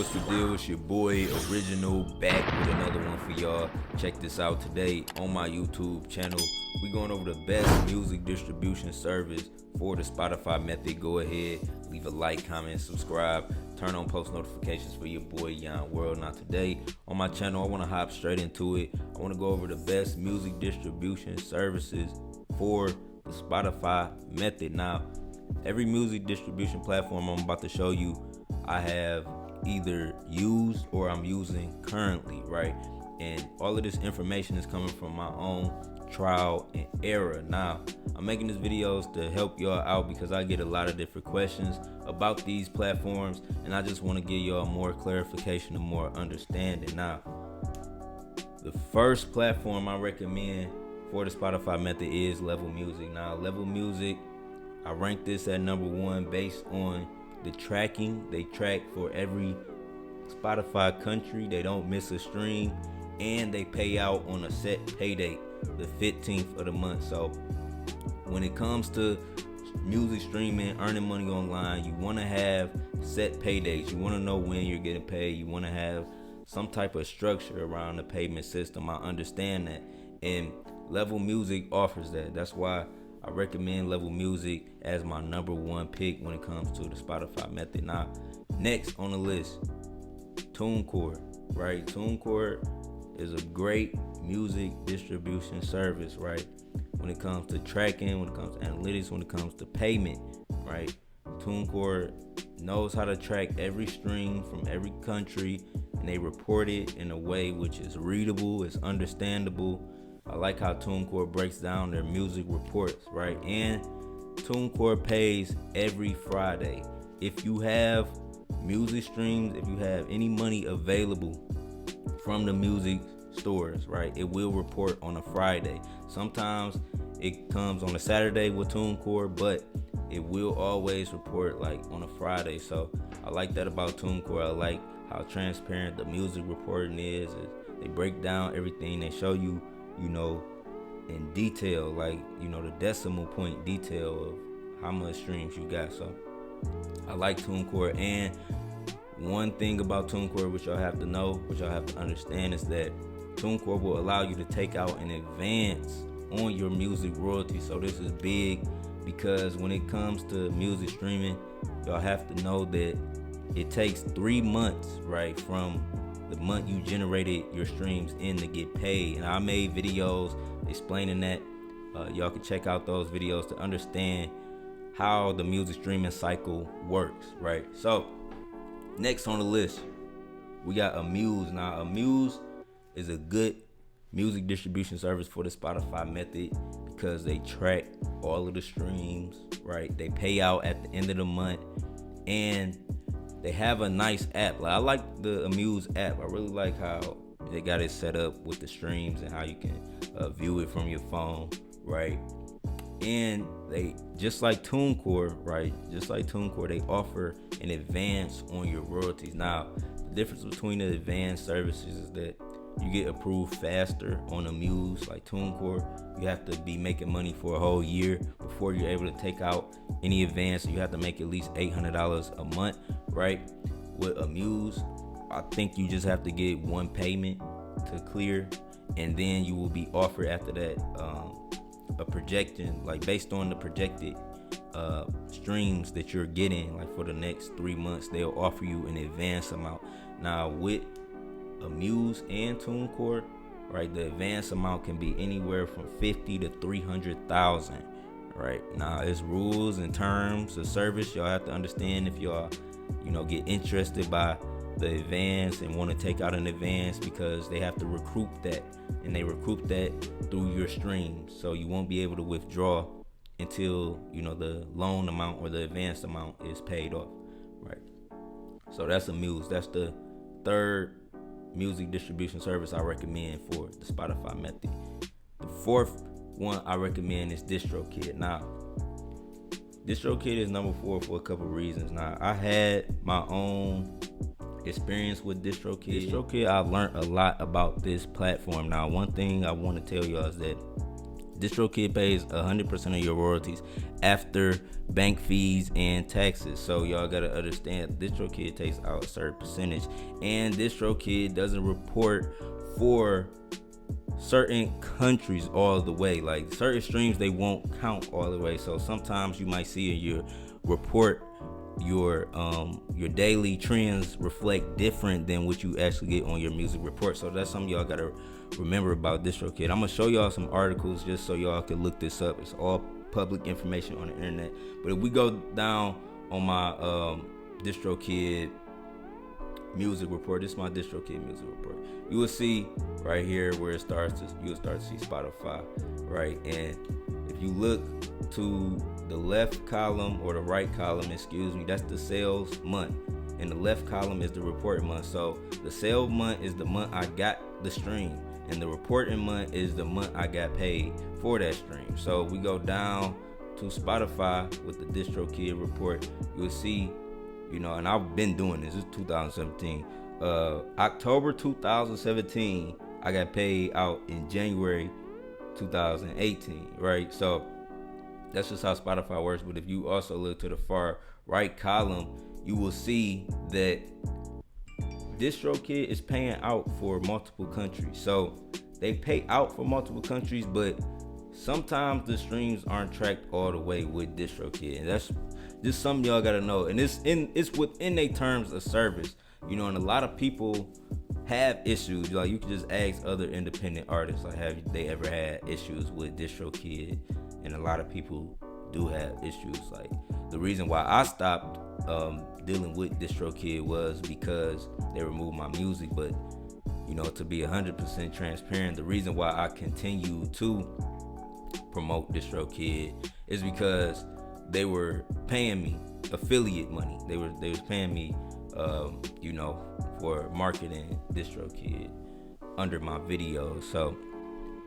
what's the deal? It's your boy Original back with another one for y'all. Check this out today on my YouTube channel. We going over the best music distribution service for the Spotify method. Go ahead, leave a like, comment, subscribe, turn on post notifications for your boy Yon World. Now today on my channel, I want to hop straight into it. I want to go over the best music distribution services for the Spotify method. Now, every music distribution platform I'm about to show you, I have either used or I'm using currently, right? And all of this information is coming from my own trial and error. Now, I'm making these videos to help y'all out because I get a lot of different questions about these platforms, and I just want to give y'all more clarification and more understanding. Now, the first platform I recommend for the Spotify method is Level Music. Now, Level Music, I rank this at number one based on the tracking. They track for every Spotify country. They don't miss a stream, and they pay out on a set pay date, the 15th of the month. So when it comes to music streaming, earning money online, you want to have set pay dates. You want to know when you're getting paid. You want to have some type of structure around the payment system. I understand that, and Level Music offers that. That's why I recommend Level Music as my number one pick when it comes to the Spotify method. Now, next on the list, Tunecore, right? Tunecore is a great music distribution service, right? When it comes to tracking, when it comes to analytics, when it comes to payment, right? Tunecore knows how to track every stream from every country, and they report it in a way which is readable, it's understandable. I like how Tunecore breaks down their music reports, right? And Tunecore pays every Friday. If you have music streams, if you have any money available from the music stores, right, it will report on a Friday. Sometimes it comes on a Saturday with Tunecore, but it will always report like on a Friday. So I like that about Tunecore. I like how transparent the music reporting is. They break down everything. They show you, in detail, like, the decimal point detail of how much streams you got. So I like TuneCore. And one thing about TuneCore, which y'all have to know, which y'all have to understand, is that TuneCore will allow you to take out an advance on your music royalty. So this is big because when it comes to music streaming, y'all have to know that it takes 3 months, right, from the month you generated your streams in to get paid. And I made videos explaining that. Y'all can check out those videos to understand how the music streaming cycle works, right? So next on the list, we got Amuse. Now, Amuse is a good music distribution service for the Spotify method because they track all of the streams, right? They pay out at the end of the month, and they have a nice app. Like, I like the Amuse app. I really like how they got it set up with the streams and how you can view it from your phone, right? And they, just like TuneCore, right? Just like TuneCore, they offer an advance on your royalties. Now, the difference between the advanced services is that you get approved faster on Amuse. Like TuneCore, you have to be making money for a whole year before you're able to take out any advance. So you have to make at least $800 a month, right? With Amuse, I think you just have to get one payment to clear, and then you will be offered after that a projection, like based on the projected streams that you're getting, like for the next 3 months, they'll offer you an advance amount. Now with Amuse and TuneCore, right, the advance amount can be anywhere from 50 to 300,000, right? Now, it's rules and terms of service y'all have to understand if y'all get interested by the advance and want to take out an advance, because they have to recruit that, and they recruit that through your streams. So you won't be able to withdraw until the loan amount or the advance amount is paid off, right? So that's Amuse. That's the third music distribution service I recommend for the Spotify method. The fourth one I recommend is DistroKid. Now, DistroKid is number 4 for a couple reasons. Now, I had my own experience with DistroKid. I learned a lot about this platform. Now, one thing I want to tell y'all is that DistroKid pays 100% of your royalties after bank fees and taxes. So y'all gotta understand, DistroKid takes out a certain percentage, and DistroKid doesn't report for certain countries all the way. Like certain streams, they won't count all the way. So sometimes you might see in your report your daily trends reflect different than what you actually get on your music report. So that's something y'all gotta remember about DistroKid. I'm gonna show y'all some articles just so y'all can look this up. It's all public information on the internet. But if we go down on my DistroKid music report, this is my DistroKid music report, you will see right here where it starts to, you'll start to see Spotify, right? And if you look to the left column, or the right column, excuse me, that's the sales month, and the left column is the report month. So the sales month is the month I got the stream, and the reporting month is the month I got paid for that stream. So we go down to Spotify with the DistroKid report, you'll see, you know, and I've been doing this, it's 2017. October 2017, I got paid out in January 2018, right? So that's just how Spotify works. But if you also look to the far right column, you will see that DistroKid is paying out for multiple countries. So they pay out for multiple countries, but sometimes the streams aren't tracked all the way with DistroKid, and that's just something y'all gotta know. And it's within their terms of service, you know. And a lot of people have issues. Like you can just ask other independent artists, like, have they ever had issues with DistroKid? And a lot of people do have issues. Like the reason why I stopped dealing with DistroKid was because they removed my music. But you know, to be 100% transparent, the reason why I continue to promote DistroKid is because they were paying me affiliate money. They was paying me, you know, for marketing DistroKid under my videos. So,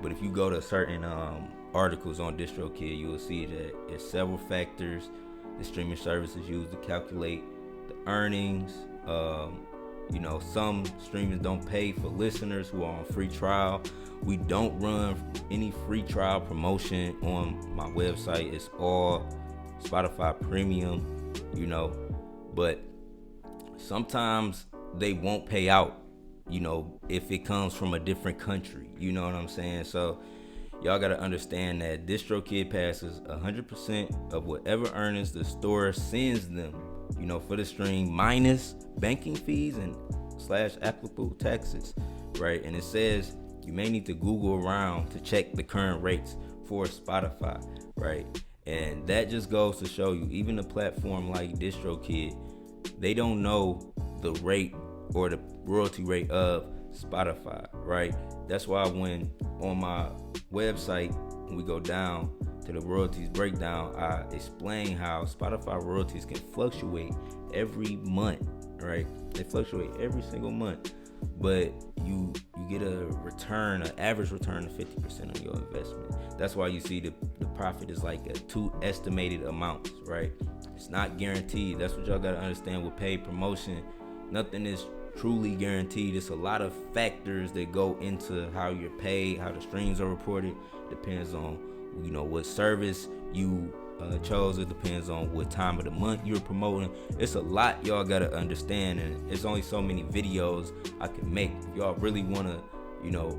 but if you go to certain articles on DistroKid, you will see that there's several factors the streaming services use to calculate the earnings. You know, some streamers don't pay for listeners who are on free trial. We don't run any free trial promotion on my website. It's all Spotify Premium, you know. But sometimes they won't pay out, you know, if it comes from a different country. You know what I'm saying? So y'all gotta understand that DistroKid passes 100% of whatever earnings the store sends them, you know, for the stream, minus banking fees and / applicable taxes, right? And it says you may need to Google around to check the current rates for Spotify, right? And that just goes to show you, even a platform like DistroKid, they don't know the rate or the royalty rate of Spotify, right? That's why when on my website, when we go down to the royalties breakdown, I explain how Spotify royalties can fluctuate every month, right? They fluctuate every single month, but you get a return, an average return of 50% on your investment. That's why you see the profit is like a two estimated amounts, right? It's not guaranteed. That's what y'all gotta understand with paid promotion. Nothing is truly guaranteed. It's a lot of factors that go into how you're paid, how the streams are reported. Depends on, you know, what service you chose. It depends on what time of the month you're promoting. It's a lot y'all gotta understand, and it's only so many videos I can make. If y'all really wanna, you know,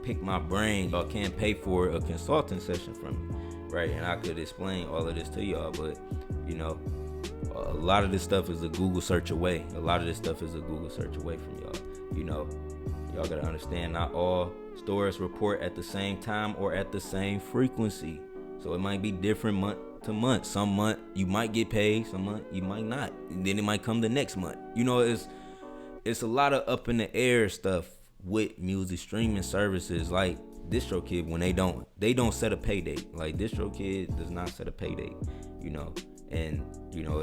pick my brain, y'all can pay for a consulting session from me, right? And I could explain all of this to y'all, but you know, a lot of this stuff is a Google search away. A lot of this stuff is a Google search away from y'all. You know, y'all gotta understand, not all stores report at the same time or at the same frequency. So it might be different month to month. Some month you might get paid, some month you might not. And then it might come the next month. You know, it's a lot of up in the air stuff with music streaming services like DistroKid. When they don't set a pay date. Like DistroKid does not set a pay date, you know. And you know,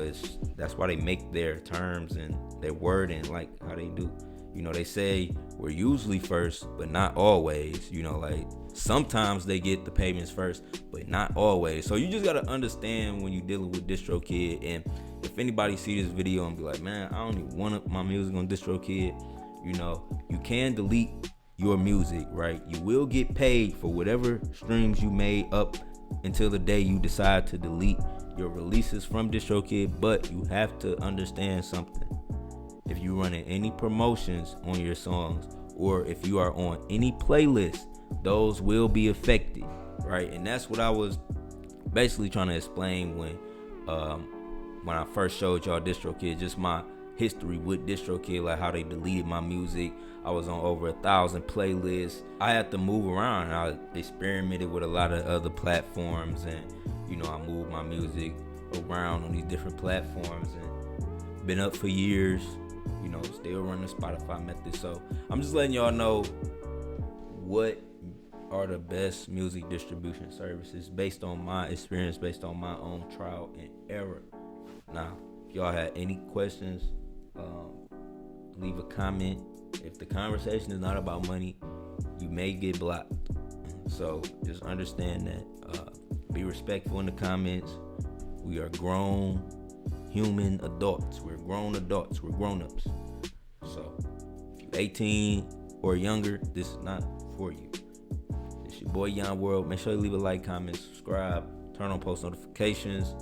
that's why they make their terms and their wording like how they do. You know, they say we're usually first, but not always. You know, like sometimes they get the payments first, but not always. So you just gotta understand when you're dealing with DistroKid. And if anybody see this video and be like, man, I don't even want my music on DistroKid, you know, you can delete your music, right? You will get paid for whatever streams you made up until the day you decide to delete your releases from DistroKid, but you have to understand something. If you're running any promotions on your songs, or if you are on any playlist, those will be affected, right? And that's what I was basically trying to explain when I first showed y'all DistroKid, just my history with DistroKid, like how they deleted my music. I was on over 1,000 playlists. I had to move around. I experimented with a lot of other platforms, and I moved my music around on these different platforms, and been up for years. Still running the Spotify method. So I'm just letting y'all know what are the best music distribution services based on my experience, based on my own trial and error. Now, if y'all had any questions, leave a comment. If the conversation is not about money, you may get blocked. So just understand that. Be respectful in the comments. We are grown human adults. We're grown adults. We're grown-ups. So if you're 18 or younger, this is not for you. It's your boy, 'Yon World. Make sure you leave a like, comment, subscribe, turn on post notifications.